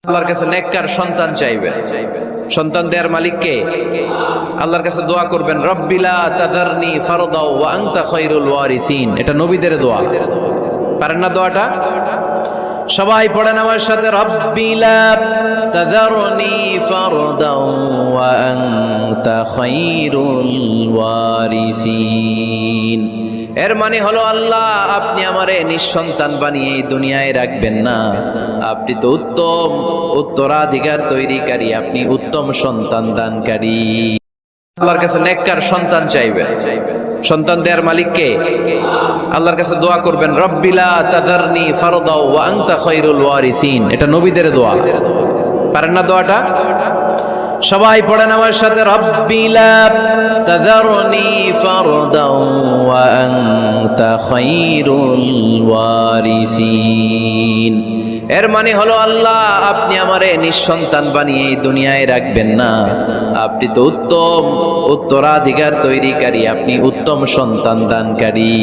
আল্লাহর কাছে নেককার সন্তান চাইবেন। সন্তান দেওয়ার মালিক কে? আল্লাহর কাছে দোয়া করবেন, রব্বিলা তাদারনি ফারদা ওয়া আনতা খায়রুল ওয়ারিসিন। এটা নবীদের দোয়া, পারেন না দোয়াটা? সবাই পড়েন আমার সাথে, রব্বিলা তাদারনি ফারদা ওয়া আনতা খায়রুল ওয়ারিসিন। এর মানে হলো, আল্লাহ আপনি আমারে নিঃসন্তান বানিয়ে এই দুনিয়ায় রাখবেন না, আপনি তো উত্তম উত্তরাধিকার তৈরিকারী, আপনি উত্তম সন্তান দানকারী। আল্লাহর কাছে নেককার সন্তান চাইবেন। সন্তান দেওয়ার মালিক কে? আল্লাহর কাছে দোয়া করবেন, রব্বিলা তাদারনি ফারদা ওয়া আনতা খায়রুল ওয়ারিসিন। এটা নবীদের দোয়া, পারেন না দোয়াটা? সবাই পড়েন আমার সাথে, রব্বিলা তাযারনি ফারদা ওয়া আনতা খায়রুল ওয়ারিসিন। এর মানে হলো, আল্লাহ আপনি আমারে নিঃসন্তান বানিয়ে এই দুনিয়ায় রাখবেন না, আপনি তো উত্তম উত্তরাধিকার তৈরিকারী, আপনি উত্তম সন্তান দানকারী।